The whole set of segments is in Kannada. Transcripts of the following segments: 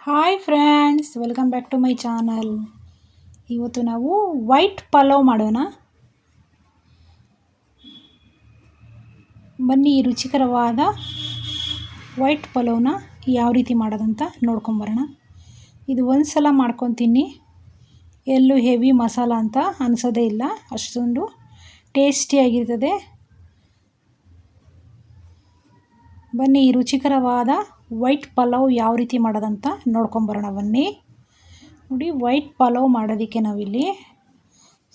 Hi friends, welcome back to my channel. ಇವತ್ತು ನಾವು ವೈಟ್ ಪಲಾವ್ ಮಾಡೋಣ. ಬನ್ನಿ, ರುಚಿಕರವಾದ ವೈಟ್ ಪಲಾವ್ನ ಯಾವ ರೀತಿ ಮಾಡೋದಂತ ನೋಡ್ಕೊಂಬರೋಣ. ಇದು ಒಂದು ಸಲ ಮಾಡ್ಕೊತೀನಿ, ಎಲ್ಲೂ ಹೆವಿ ಮಸಾಲ ಅಂತ ಅನಿಸೋದೇ ಇಲ್ಲ, ಅಷ್ಟೊಂದು ಟೇಸ್ಟಿಯಾಗಿರ್ತದೆ. ಬನ್ನಿ, ರುಚಿಕರವಾದ ವೈಟ್ ಪಲಾವ್ ಯಾವ ರೀತಿ ಮಾಡೋದಂತ ನೋಡ್ಕೊಂಬರೋಣ. ಬನ್ನಿ ನೋಡಿ, ವೈಟ್ ಪಲಾವ್ ಮಾಡೋದಕ್ಕೆ ನಾವಿಲ್ಲಿ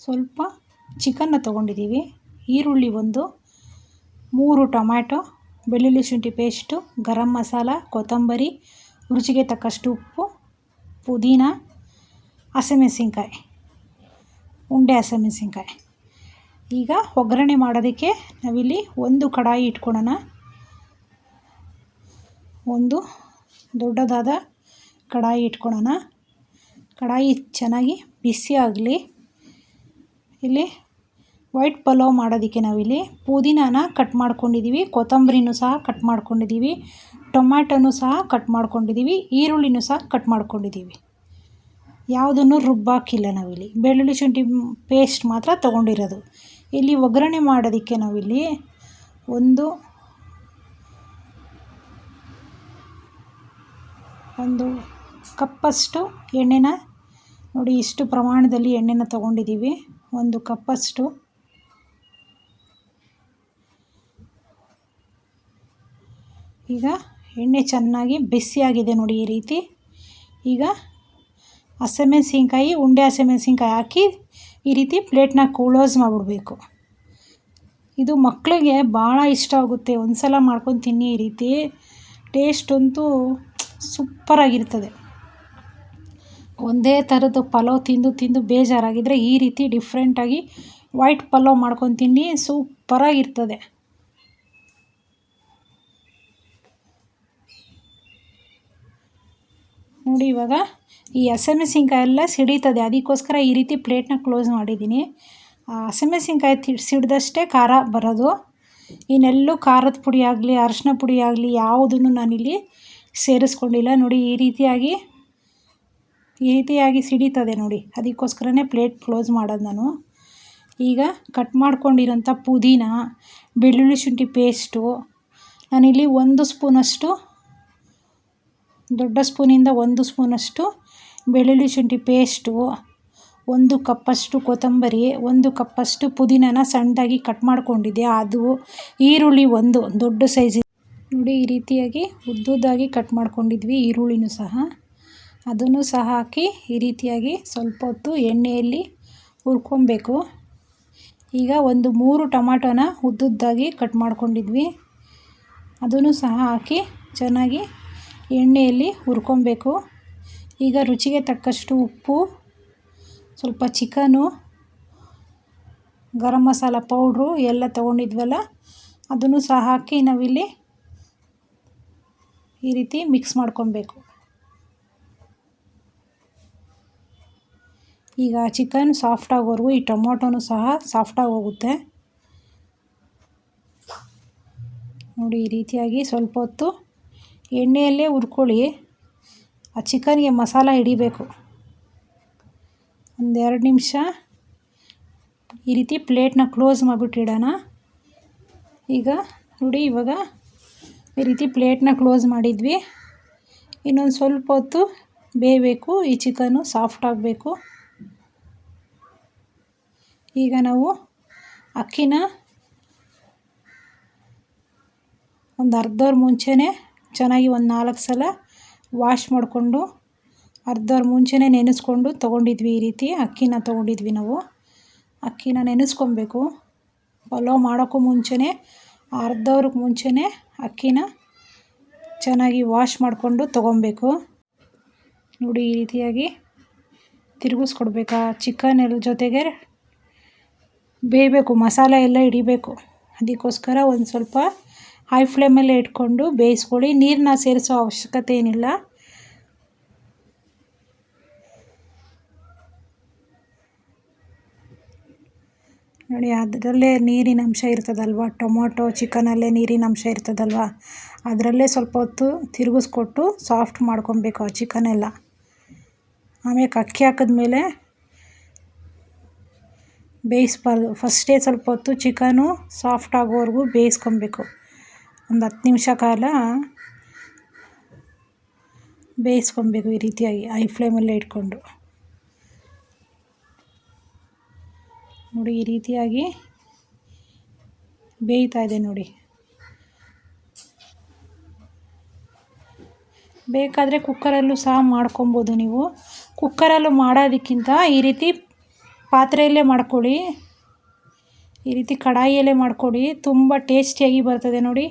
ಸ್ವಲ್ಪ ಚಿಕನ್ನ ತೊಗೊಂಡಿದ್ದೀವಿ, ಈರುಳ್ಳಿ ಒಂದು, 3 ಟೊಮ್ಯಾಟೊ, ಬೆಳ್ಳುಳ್ಳಿ ಶುಂಠಿ ಪೇಸ್ಟು, ಗರಂ ಮಸಾಲ, ಕೊತ್ತಂಬರಿ, ರುಚಿಗೆ ತಕ್ಕಷ್ಟು ಉಪ್ಪು, ಪುದೀನ, ಹಸಿಮೆಣಸಿನ್ಕಾಯಿ, ಉಂಡೆ ಹಸಿಮೆಣಸಿನ್ಕಾಯಿ. ಈಗ ಒಗ್ಗರಣೆ ಮಾಡೋದಕ್ಕೆ ನಾವಿಲ್ಲಿ ಒಂದು ಕಡಾಯಿ ಇಟ್ಕೊಳ್ಳೋಣ. ಒಂದು ದೊಡ್ಡದಾದ ಕಡಾಯಿ ಇಟ್ಕೊಳ್ಳೋಣ. ಕಡಾಯಿ ಚೆನ್ನಾಗಿ ಬಿಸಿ ಆಗಲಿ. ಇಲ್ಲಿ ವೈಟ್ ಪಲಾವ್ ಮಾಡೋದಕ್ಕೆ ನಾವಿಲ್ಲಿ ಪುದೀನಾನ ಕಟ್ ಮಾಡ್ಕೊಂಡಿದ್ದೀವಿ, ಕೊತ್ತಂಬರಿನೂ ಸಹ ಕಟ್ ಮಾಡ್ಕೊಂಡಿದ್ದೀವಿ, ಟೊಮ್ಯಾಟೊನೂ ಸಹ ಕಟ್ ಮಾಡ್ಕೊಂಡಿದ್ದೀವಿ, ಈರುಳ್ಳಿನೂ ಸಹ ಕಟ್ ಮಾಡ್ಕೊಂಡಿದ್ದೀವಿ. ಯಾವುದನ್ನು ರುಬ್ಬಾಕಿಲ್ಲ ನಾವಿಲ್ಲಿ, ಬೆಳ್ಳುಳ್ಳಿ ಶುಂಠಿ ಪೇಸ್ಟ್ ಮಾತ್ರ ತೊಗೊಂಡಿರೋದು. ಇಲ್ಲಿ ಒಗ್ಗರಣೆ ಮಾಡೋದಕ್ಕೆ ನಾವಿಲ್ಲಿ ಒಂದು ಕಪ್ಪಷ್ಟು ಎಣ್ಣೆನ ನೋಡಿ, ಇಷ್ಟು ಪ್ರಮಾಣದಲ್ಲಿ ಎಣ್ಣೆನ ತೊಗೊಂಡಿದ್ದೀವಿ. ಒಂದು ಕಪ್ಪಷ್ಟು. ಈಗ ಎಣ್ಣೆ ಚೆನ್ನಾಗಿ ಬಿಸಿಯಾಗಿದೆ ನೋಡಿ, ಈ ರೀತಿ. ಈಗ ಹಸಿಮೆಣಸಿನ್ಕಾಯಿ, ಉಂಡೆ ಹಸಿಮೆಣಸಿನ್ಕಾಯಿ ಹಾಕಿ ಈ ರೀತಿ ಪ್ಲೇಟ್ನ ಕ್ಲೋಸ್ ಮಾಡಿಬಿಡ್ಬೇಕು. ಇದು ಮಕ್ಕಳಿಗೆ ಭಾಳ ಇಷ್ಟ ಆಗುತ್ತೆ. ಒಂದು ಸಲ ಮಾಡ್ಕೊಂಡು ತಿನ್ನಿ. ಈ ರೀತಿ ಟೇಸ್ಟ್ ಅಂತೂ ಸೂಪರಾಗಿರ್ತದೆ. ಒಂದೇ ಥರದ್ದು ಪಲಾವ್ ತಿಂದು ಬೇಜಾರಾಗಿದ್ದರೆ ಈ ರೀತಿ ಡಿಫ್ರೆಂಟಾಗಿ ವೈಟ್ ಪಲಾವ್ ಮಾಡ್ಕೊಂಡು ತಿನ್ನಿ, ಸೂಪರಾಗಿರ್ತದೆ. ನೋಡಿ, ಇವಾಗ ಈ ಹಸಿಮೆಣಸಿನ್ಕಾಯಿ ಎಲ್ಲ ಸಿಡಿತದೆ, ಅದಕ್ಕೋಸ್ಕರ ಈ ರೀತಿ ಪ್ಲೇಟ್ನ ಕ್ಲೋಸ್ ಮಾಡಿದ್ದೀನಿ. ಹಸಿಮೆಣಸಿನ್ಕಾಯಿ ಸಿಡಿದಷ್ಟೇ ಖಾರ ಬರೋದು. ಇನ್ನೆಲ್ಲೂ ಖಾರದ ಪುಡಿ ಆಗಲಿ, ಅರಿಶಿನ ಪುಡಿ ಆಗಲಿ ಯಾವುದನ್ನು ನಾನಿಲ್ಲಿ ಸೇರಿಸ್ಕೊಂಡಿಲ್ಲ. ನೋಡಿ, ಈ ರೀತಿಯಾಗಿ ಸಿಡಿತದೆ ನೋಡಿ, ಅದಕ್ಕೋಸ್ಕರನೇ ಪ್ಲೇಟ್ ಕ್ಲೋಸ್ ಮಾಡೋದು ನಾನು. ಈಗ ಕಟ್ ಮಾಡ್ಕೊಂಡಿರೋಂಥ ಪುದೀನ, ಬೆಳ್ಳುಳ್ಳಿ ಶುಂಠಿ ಪೇಸ್ಟು, ನಾನಿಲ್ಲಿ 1 ಸ್ಪೂನಷ್ಟು, ದೊಡ್ಡ ಸ್ಪೂನಿಂದ 1 ಸ್ಪೂನಷ್ಟು ಬೆಳ್ಳುಳ್ಳಿ ಶುಂಠಿ ಪೇಸ್ಟು, 1 ಕಪ್ಪಷ್ಟು ಕೊತ್ತಂಬರಿ, 1 ಕಪ್ಪಷ್ಟು ಪುದೀನನ ಸಣ್ಣದಾಗಿ ಕಟ್ ಮಾಡ್ಕೊಂಡಿದ್ದೆ, ಅದು, ಈರುಳ್ಳಿ ಒಂದು ದೊಡ್ಡ ಸೈಜ್ ನೋಡಿ, ಈ ರೀತಿಯಾಗಿ ಉದ್ದುದ್ದಾಗಿ ಕಟ್ ಮಾಡ್ಕೊಂಡಿದ್ವಿ. ಈರುಳ್ಳಿನೂ ಸಹ, ಅದನ್ನು ಸಹ ಹಾಕಿ ಈ ರೀತಿಯಾಗಿ ಸ್ವಲ್ಪ ಹೊತ್ತು ಎಣ್ಣೆಯಲ್ಲಿ ಹುರ್ಕೊಬೇಕು. ಈಗ ಒಂದು 3 ಟೊಮ್ಯಾಟೊನ ಉದ್ದುದ್ದಾಗಿ ಕಟ್ ಮಾಡ್ಕೊಂಡಿದ್ವಿ, ಅದನ್ನು ಸಹ ಹಾಕಿ ಚೆನ್ನಾಗಿ ಎಣ್ಣೆಯಲ್ಲಿ ಹುರ್ಕೊಬೇಕು. ಈಗ ರುಚಿಗೆ ತಕ್ಕಷ್ಟು ಉಪ್ಪು, ಸ್ವಲ್ಪ ಚಿಕನು, ಗರಂ ಮಸಾಲ ಪೌಡ್ರು ಎಲ್ಲ ತೊಗೊಂಡಿದ್ವಲ್ಲ ಅದನ್ನು ಸಹ ಹಾಕಿ ನಾವಿಲ್ಲಿ ಈ ರೀತಿ ಮಿಕ್ಸ್ ಮಾಡ್ಕೊಬೇಕು. ಈಗ ಚಿಕನ್ ಸಾಫ್ಟ್ ಆಗೋವರೆಗೂ ಈ ಟೊಮೊಟೊನೂ ಸಹ ಸಾಫ್ಟಾಗಿ ಹೋಗುತ್ತೆ ನೋಡಿ. ಈ ರೀತಿಯಾಗಿ ಸ್ವಲ್ಪ ಹೊತ್ತು ಎಣ್ಣೆಯಲ್ಲೇ ಹುರ್ಕೊಳ್ಳಿ. ಆ ಚಿಕನ್ಗೆ ಮಸಾಲ ಹಿಡಿಬೇಕು. 1-2 ನಿಮಿಷ ಈ ರೀತಿ ಪ್ಲೇಟ್ನ ಕ್ಲೋಸ್ ಮಾಡಿಬಿಟ್ಟಿಡೋಣ. ಈಗ ನೋಡಿ, ಇವಾಗ ಈ ರೀತಿ ಪ್ಲೇಟ್ನ ಕ್ಲೋಸ್ ಮಾಡಿದ್ವಿ. ಇನ್ನೊಂದು ಸ್ವಲ್ಪ ಹೊತ್ತು ಬೇಯಬೇಕು, ಈ ಚಿಕನ್ನು ಸಾಫ್ಟ್ ಆಗಬೇಕು. ಈಗ ನಾವು ಅಕ್ಕಿನ ಒಂದು ಅರ್ಧ ಅವರ್ ಮುಂಚೆನೇ ಚೆನ್ನಾಗಿ ಒಂದು 4 ಸಲ ವಾಶ್ ಮಾಡಿಕೊಂಡು ಅರ್ಧ ಅವರ್ ಮುಂಚೆನೇ ನೆನೆಸ್ಕೊಂಡು ತೊಗೊಂಡಿದ್ವಿ. ಈ ರೀತಿ ಅಕ್ಕಿನ ತೊಗೊಂಡಿದ್ವಿ ನಾವು. ಅಕ್ಕಿನ ನೆನೆಸ್ಕೊಬೇಕು. ಪಲಾವ್ ಮಾಡೋಕ್ಕೂ ಮುಂಚೆನೇ, ಅರ್ಧ ಅವರ್ಗೆ ಮುಂಚೆನೇ ಅಕ್ಕಿನ ಚೆನ್ನಾಗಿ ವಾಶ್ ಮಾಡಿಕೊಂಡು ತೊಗೊಬೇಕು. ನೋಡಿ, ಈ ರೀತಿಯಾಗಿ ತಿರುಗಿಸ್ಕೊಡ್ಬೇಕಾ. ಚಿಕನ್ ಎಲ್ಲ ಜೊತೆಗೆ ಬೇಯಬೇಕು, ಮಸಾಲೆ ಎಲ್ಲ ಹಿಡಿಬೇಕು. ಅದಕ್ಕೋಸ್ಕರ ಒಂದು ಸ್ವಲ್ಪ ಹೈ ಫ್ಲೇಮಲ್ಲೇ ಇಟ್ಕೊಂಡು ಬೇಯಿಸ್ಕೊಳ್ಳಿ. ನೀರನ್ನ ಸೇರಿಸೋ ಅವಶ್ಯಕತೆ ಏನಿಲ್ಲ. ನೋಡಿ, ಅದರಲ್ಲೇ ನೀರಿನ ಅಂಶ ಇರ್ತದಲ್ವ, ಟೊಮೊಟೊ ಚಿಕನಲ್ಲೇ ನೀರಿನ ಅಂಶ ಇರ್ತದಲ್ವ, ಅದರಲ್ಲೇ ಸ್ವಲ್ಪ ಹೊತ್ತು ತಿರುಗಿಸ್ಕೊಟ್ಟು ಸಾಫ್ಟ್ ಮಾಡ್ಕೊಬೇಕು ಆ ಚಿಕನೆಲ್ಲ. ಆಮೇಲೆ ಅಕ್ಕಿ ಹಾಕಿದ್ಮೇಲೆ ಬೇಯಿಸ್ಬಾರ್ದು, ಫಸ್ಟೇ ಸ್ವಲ್ಪ ಹೊತ್ತು ಚಿಕನು ಸಾಫ್ಟ್ ಆಗೋವರೆಗೂ ಬೇಯಿಸ್ಕೊಬೇಕು. ಒಂದು 10 ನಿಮಿಷ ಕಾಲ ಬೇಯಿಸ್ಕೊಬೇಕು ಈ ರೀತಿಯಾಗಿ ಹೈ ಫ್ಲೇಮಲ್ಲೇ ಇಟ್ಕೊಂಡು. ನೋಡಿ, ಈ ರೀತಿಯಾಗಿ ಬೇಯ್ತಾ ಇದೆ ನೋಡಿ. ಬೇಕಾದರೆ ಕುಕ್ಕರಲ್ಲೂ ಸಹ ಮಾಡ್ಕೊಬೋದು ನೀವು. ಕುಕ್ಕರಲ್ಲೂ ಮಾಡೋದಕ್ಕಿಂತ ಈ ರೀತಿ ಪಾತ್ರೆಯಲ್ಲೇ ಮಾಡ್ಕೊಳ್ಳಿ, ಈ ರೀತಿ ಕಡಾಯಿಯಲ್ಲೇ ಮಾಡ್ಕೊಳ್ಳಿ, ತುಂಬ ಟೇಸ್ಟಿಯಾಗಿ ಬರ್ತದೆ ನೋಡಿ.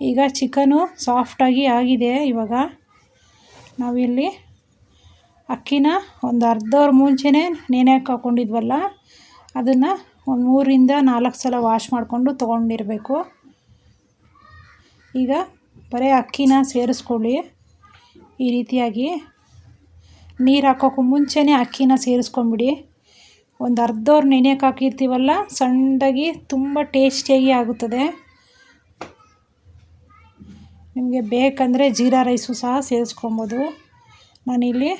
ಈಗ ಚಿಕನು ಸಾಫ್ಟಾಗಿ ಆಗಿದೆ. ಇವಾಗ ನಾವಿಲ್ಲಿ ಅಕ್ಕಿನ ಒಂದು ಅರ್ಧ ಅವರ್ ಮುಂಚೆನೇ ನೆನೆಯಕ್ಕೆ ಹಾಕ್ಕೊಂಡಿದ್ವಲ್ಲ, ಅದನ್ನು ಒಂದು 3ರಿಂದ 4 ಸಲ ವಾಶ್ ಮಾಡಿಕೊಂಡು ತೊಗೊಂಡಿರಬೇಕು. ಈಗ ಬರೀ ಅಕ್ಕಿನ ಸೇರಿಸ್ಕೊಳ್ಳಿ. ಈ ರೀತಿಯಾಗಿ ನೀರು ಹಾಕೋಕ್ಕೂ ಮುಂಚೆನೇ ಅಕ್ಕಿನ ಸೇರಿಸ್ಕೊಂಬಿಡಿ. ಒಂದು ಅರ್ಧ ಅವರ್ ನೆನೆಯಕ್ಕೆ ಹಾಕಿರ್ತೀವಲ್ಲ, ಸಣ್ಣದಾಗಿ ತುಂಬ ಟೇಸ್ಟಿಯಾಗಿ ಆಗುತ್ತದೆ. ನಿಮಗೆ ಬೇಕಂದರೆ ಜೀರಾ ರೈಸು ಸಹ ಸೇರಿಸ್ಕೊಬೋದು. ನಾನಿಲ್ಲಿ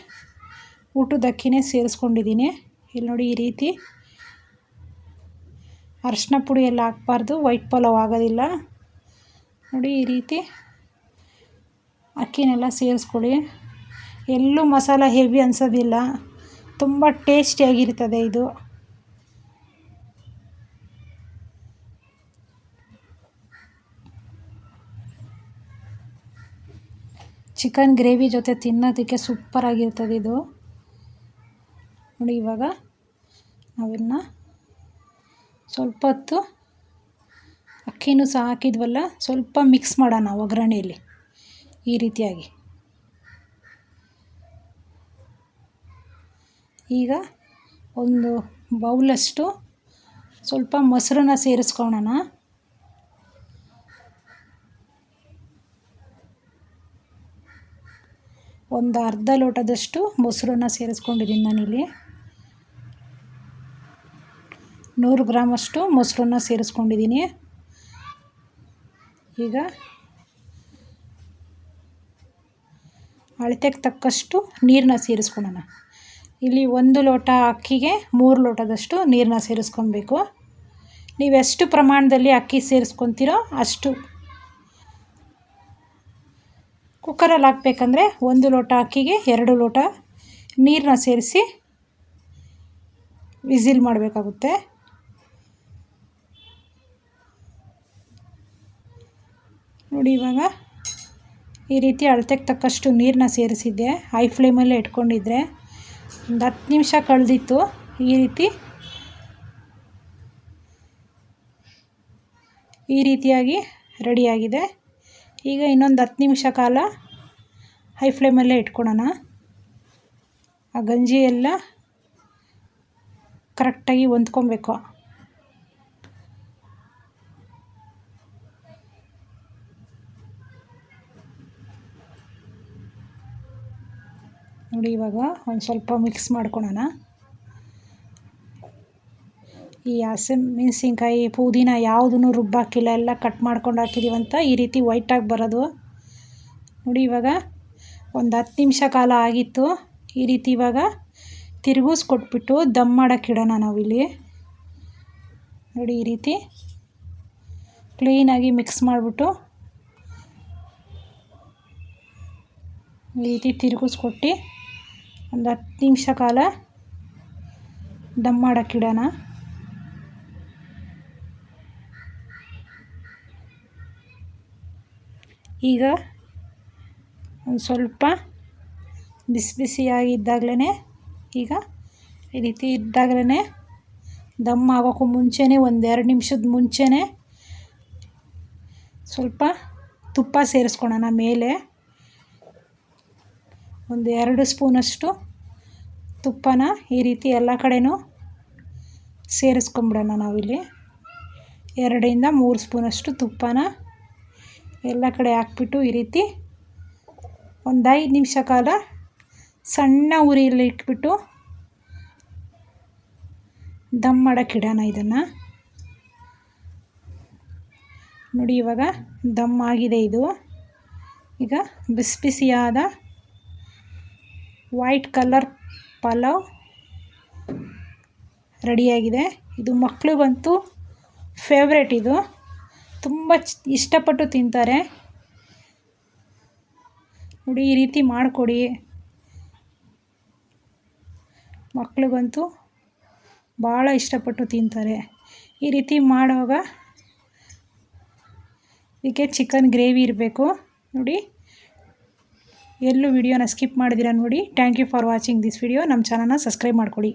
ಊಟದ ಅಕ್ಕಿನೇ ಸೇರಿಸ್ಕೊಂಡಿದ್ದೀನಿ. ಇಲ್ಲಿ ನೋಡಿ, ಈ ರೀತಿ ಅರಿಶಿನ ಪುಡಿ ಎಲ್ಲ ಹಾಕ್ಬಾರ್ದು, ವೈಟ್ ಪಲಾವ್ ಆಗೋದಿಲ್ಲ. ನೋಡಿ, ಈ ರೀತಿ ಅಕ್ಕಿನೆಲ್ಲ ಸೇರಿಸ್ಕೊಳ್ಳಿ. ಎಲ್ಲೂ ಮಸಾಲ ಹೆವಿ ಅನಿಸೋದಿಲ್ಲ, ತುಂಬ ಟೇಸ್ಟಿಯಾಗಿರ್ತದೆ ಇದು. ಚಿಕನ್ ಗ್ರೇವಿ ಜೊತೆ ತಿನ್ನೋದಕ್ಕೆ ಸೂಪರಾಗಿರ್ತದೆ ಇದು. ನೋಡಿ, ಇವಾಗ ನಾವಿನ್ನು ಸ್ವಲ್ಪ ಹೊತ್ತು ಅಕ್ಕಿನೂ ಸಹ ಹಾಕಿದ್ವಲ್ಲ, ಸ್ವಲ್ಪ ಮಿಕ್ಸ್ ಮಾಡೋಣ ಒಗ್ಗರಣೆಯಲ್ಲಿ ಈ ರೀತಿಯಾಗಿ. ಈಗ ಒಂದು ಬೌಲಷ್ಟು ಸ್ವಲ್ಪ ಮೊಸರನ್ನ ಸೇರಿಸ್ಕೊಳ್ಳೋಣ. ಒಂದು ಅರ್ಧ ಲೋಟದಷ್ಟು ಮೊಸರನ್ನ ಸೇರಿಸ್ಕೊಂಡಿದ್ದೀನಿ ನಾನಿಲ್ಲಿ. 100 ಗ್ರಾಮಷ್ಟು ಮೊಸರನ್ನ ಸೇರಿಸ್ಕೊಂಡಿದ್ದೀನಿ. ಈಗ ಅಳತೆಗೆ ತಕ್ಕಷ್ಟು ನೀರನ್ನ ಸೇರಿಸ್ಕೊಳ್ಳೋಣ. ಇಲ್ಲಿ 1 ಲೋಟ ಅಕ್ಕಿಗೆ 3 ಲೋಟದಷ್ಟು ನೀರನ್ನ ಸೇರಿಸ್ಕೊಬೇಕು. ನೀವು ಎಷ್ಟು ಪ್ರಮಾಣದಲ್ಲಿ ಅಕ್ಕಿ ಸೇರಿಸ್ಕೊತೀರೋ ಅಷ್ಟು. ಕುಕ್ಕರಲ್ಲಿ ಹಾಕಬೇಕಂದ್ರೆ 1 ಲೋಟ ಅಕ್ಕಿಗೆ 2 ಲೋಟ ನೀರನ್ನ ಸೇರಿಸಿ ವಿಸಿಲ್ ಮಾಡಬೇಕಾಗುತ್ತೆ. ನೋಡಿ, ಇವಾಗ ಈ ರೀತಿ ಅಳತೆಗೆ ತಕ್ಕಷ್ಟು ನೀರನ್ನ ಸೇರಿಸಿದ್ದೆ. ಹೈ ಫ್ಲೇಮಲ್ಲೇ ಇಟ್ಕೊಂಡಿದ್ರೆ ಒಂದು 10 ನಿಮಿಷ ಕಳೆದಿತ್ತು. ಈ ರೀತಿಯಾಗಿ ರೆಡಿಯಾಗಿದೆ. ಈಗ ಇನ್ನೊಂದು 10 ನಿಮಿಷ ಕಾಲ ಹೈ ಫ್ಲೇಮಲ್ಲೇ ಇಟ್ಕೊಳ್ಳೋಣ. ಆ ಗಂಜಿ ಎಲ್ಲ ಕರೆಕ್ಟಾಗಿ ಹೊಂದ್ಕೊಬೇಕು. ನೋಡಿ, ಇವಾಗ ಒಂದು ಸ್ವಲ್ಪ ಮಿಕ್ಸ್ ಮಾಡ್ಕೊಳ್ಳೋಣ. ಈ ಹಸಿಮೆಣಸಿನ್ಕಾಯಿ ಪುದೀನ ಯಾವುದೂ ರುಬ್ಬಾಕಿಲ್ಲ, ಎಲ್ಲ ಕಟ್ ಮಾಡ್ಕೊಂಡು ಹಾಕಿದ್ದೀವಂತ ಈ ರೀತಿ ವೈಟಾಗಿ ಬರೋದು. ನೋಡಿ, ಇವಾಗ ಒಂದು 10 ನಿಮಿಷ ಕಾಲ ಆಗಿತ್ತು. ಈ ರೀತಿ ಇವಾಗ ತಿರುಗಿಸ್ಕೊಟ್ಬಿಟ್ಟು ದಮ್ ಮಾಡೋಕ್ಕೆ ಇಡೋಣ ನಾವಿಲ್ಲಿ. ನೋಡಿ, ಈ ರೀತಿ ಕ್ಲೀನಾಗಿ ಮಿಕ್ಸ್ ಮಾಡಿಬಿಟ್ಟು ಈ ರೀತಿ ತಿರುಗಿಸ್ಕೊಟ್ಟು ಒಂದು 10 ನಿಮಿಷ ಕಾಲ ದಮ್ ಮಾಡೋಕ್ಕೆ ಇಡೋಣ. ಈಗ ಒಂದು ಸ್ವಲ್ಪ ಬಿಸಿ ಬಿಸಿಯಾಗಿದ್ದಾಗಲೇ, ಈಗ ಈ ರೀತಿ ಇದ್ದಾಗಲೇ ದಮ್ ಆಗೋಕ್ಕೂ ಮುಂಚೆನೇ, ಒಂದು 2 ನಿಮಿಷದ ಮುಂಚೆನೇ ಸ್ವಲ್ಪ ತುಪ್ಪ ಸೇರಿಸ್ಕೊಳ್ಳೋಣ ಮೇಲೆ. ಒಂದು 2 ಸ್ಪೂನಷ್ಟು ತುಪ್ಪನ ಈ ರೀತಿ ಎಲ್ಲ ಕಡೆನೂ ಸೇರಿಸ್ಕೊಂಬಿಡೋಣ ನಾವಿಲ್ಲಿ. 2ರಿಂದ 3 ಸ್ಪೂನಷ್ಟು ತುಪ್ಪನ ಎಲ್ಲ ಕಡೆ ಹಾಕ್ಬಿಟ್ಟು ಈ ರೀತಿ ಒಂದು 5 ನಿಮಿಷ ಕಾಲ ಸಣ್ಣ ಉರಿಯಲ್ಲಿ ಇಟ್ಬಿಟ್ಟು ದಮ್ ಮಾಡೋಕ್ಕೆ ಇಡೋಣ ಇದನ್ನು. ನೋಡಿ ಇವಾಗ ದಮ್ ಆಗಿದೆ ಇದು. ಈಗ ಬಿಸಿ ಬಿಸಿಯಾದ ವೈಟ್ ಕಲರ್ ಪಲಾವ್ ರೆಡಿಯಾಗಿದೆ. ಇದು ಮಕ್ಳಿಗಂತೂ ಫೇವ್ರೇಟ್. ಇದು ತುಂಬ ಇಷ್ಟಪಟ್ಟು ತಿಂತಾರೆ. ನೋಡಿ ಈ ರೀತಿ ಮಾಡಿಕೊಡಿ, ಮಕ್ಳಿಗಂತೂ ಭಾಳ ಇಷ್ಟಪಟ್ಟು ತಿಂತಾರೆ. ಈ ರೀತಿ ಮಾಡುವಾಗ ಇದಕ್ಕೆ ಚಿಕನ್ ಗ್ರೇವಿ ಇರಬೇಕು. ನೋಡಿ ಎಲ್ಲೂ ವಿಡಿಯೋನ ಸ್ಕಿಪ್ ಮಾಡಿದಿರ ನೋಡಿ. Thank you for watching this video. ನಮ್ಮ ಚಾನಲ್ನ ಸಬ್ಸ್ಕ್ರೈಬ್ ಮಾಡ್ಕೊಳ್ಳಿ.